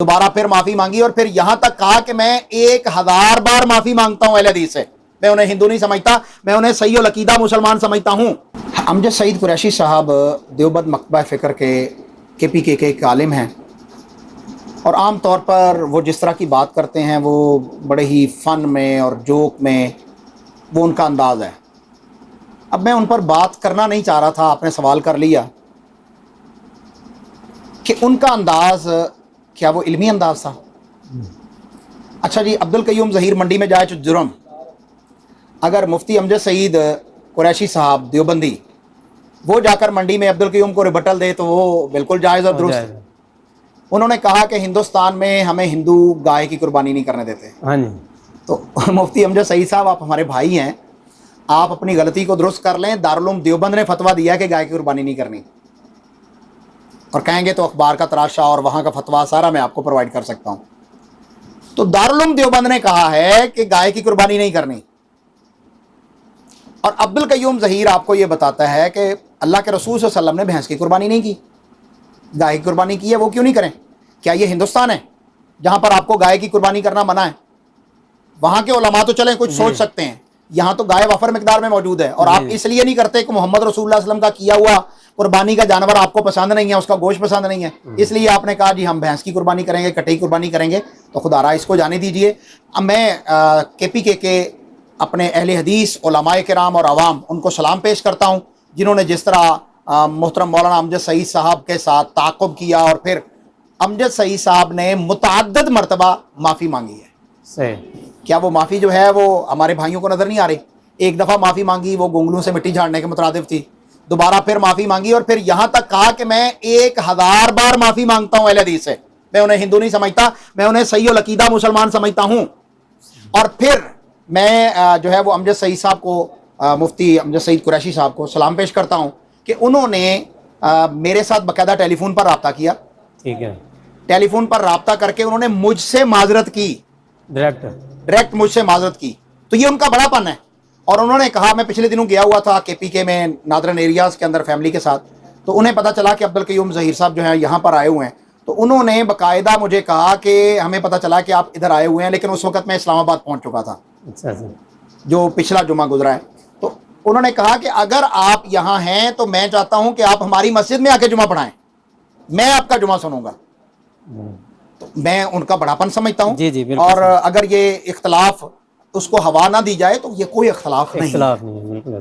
دوبارہ پھر معافی مانگی اور پھر یہاں تک کہا کہ میں 1000 بار معافی مانگتا ہوں اہل حدیث سے، میں انہیں ہندو نہیں سمجھتا، میں انہیں صحیح العقیدہ مسلمان سمجھتا ہوں۔ امجد سعید قریشی صاحب دیوبند مکتبہ فکر کے پی کے ایک عالم ہیں، اور عام طور پر وہ جس طرح کی بات کرتے ہیں وہ بڑے ہی فن میں اور جوک میں وہ ان کا انداز ہے۔ اب میں ان پر بات کرنا نہیں چاہ رہا تھا، آپ نے سوال کر لیا کہ ان کا انداز کیا وہ علمی انداز تھا؟ اچھا جی، عبدالقیوم ظہیر منڈی میں جائے تو جرم، اگر مفتی امجد سعید قریشی صاحب دیوبندی وہ جا کر منڈی میں عبدالقیوم کو ریبٹل دے تو وہ بالکل جائز اور درست ہے۔ انہوں نے کہا کہ ہندوستان میں ہمیں ہندو گائے کی قربانی نہیں کرنے دیتے۔ ہاں جی، تو مفتی امجد سعید صاحب آپ ہمارے بھائی ہیں، آپ اپنی غلطی کو درست کر لیں۔ دارالعلوم دیوبند نے فتویٰ دیا کہ گائے کی قربانی نہیں کرنی، اور کہیں گے تو اخبار کا تراشا اور وہاں کا فتویٰ سارا میں آپ کو پرووائڈ کر سکتا ہوں۔ تو دارالعلوم دیوبند نے کہا ہے کہ گائے کی قربانی نہیں کرنی، اور عبدالقیوم ظہیر آپ کو یہ بتاتا ہے کہ اللہ کے رسول صلی اللہ علیہ وسلم نے بھینس کی قربانی نہیں کی، گائے کی قربانی کی ہے، وہ کیوں نہیں کریں؟ کیا یہ ہندوستان ہے جہاں پر آپ کو گائے کی قربانی کرنا منع ہے؟ وہاں کے علماء تو چلیں کچھ سوچ سکتے ہیں، یہاں تو گائے وفر مقدار میں موجود ہے، اور آپ اس لیے نہیں کرتے کہ محمد رسول اللہ صلی اللہ علیہ وسلم کا کیا ہوا قربانی کا جانور آپ کو پسند نہیں ہے، اس کا گوشت پسند نہیں ہے، اس لیے آپ نے کہا جی ہم بھینس کی قربانی کریں گے، کٹئی قربانی کریں گے۔ تو خدا را اس کو جانے دیجئے۔ اب میں کے پی کے اپنے اہل حدیث علماء کرام اور عوام ان کو سلام پیش کرتا ہوں، جنہوں نے جس طرح محترم مولانا امجد سعید صاحب کے ساتھ تعاقب کیا، اور پھر امجد سعید صاحب نے متعدد مرتبہ معافی مانگی ہے۔ صحیح۔ کیا وہ معافی جو ہے وہ ہمارے بھائیوں کو نظر نہیں آ رہی؟ ایک دفعہ معافی مانگی وہ گونگلوں سے مٹی جھاڑنے کے مترادف تھی، دوبارہ پھر معافی مانگی اور پھر یہاں تک کہا کہ میں 1000 بار معافی مانگتا ہوں اہل حدیث سے، میں انہیں ہندو نہیں سمجھتا، میں انہیں صحیح العقیدہ مسلمان سمجھتا ہوں۔ اور پھر میں جو ہے وہ امجد سعید صاحب کو، مفتی امجد سعید قریشی صاحب کو سلام پیش کرتا ہوں کہ انہوں نے میرے ساتھ باقاعدہ ٹیلی فون پر رابطہ کیا، ٹھیک ہے، ٹیلی فون پر رابطہ کر کے انہوں نے مجھ سے معذرت کی، ڈائریکٹ مجھ سے معذرت کی، تو یہ ان کا بڑا پن ہے۔ اور انہوں نے کہا، میں پچھلے دنوں گیا ہوا تھا کے پی کے میں نادرن ایریاز کے اندر فیملی کے ساتھ، تو انہیں پتہ چلا کہ عبدالقیوم ظہیر صاحب جو ہیں یہاں پر آئے ہوئے ہیں، تو انہوں نے باقاعدہ مجھے کہا کہ ہمیں پتہ چلا کہ آپ ادھر آئے ہوئے ہیں، لیکن اس وقت میں اسلام آباد پہنچ چکا تھا، اچھا جو پچھلا جمعہ گزرا ہے۔ تو انہوں نے کہا کہ اگر آپ یہاں ہیں تو میں چاہتا ہوں کہ آپ ہماری مسجد میں آ کے جمعہ پڑھائیں، میں آپ کا جمعہ سنوں گا۔ تو میں ان کا بڑاپن سمجھتا ہوں، جی بالکل، اور اگر یہ اختلاف اس کو ہوا نہ دی جائے تو یہ کوئی اختلاف نہیں ہے۔ بالکل۔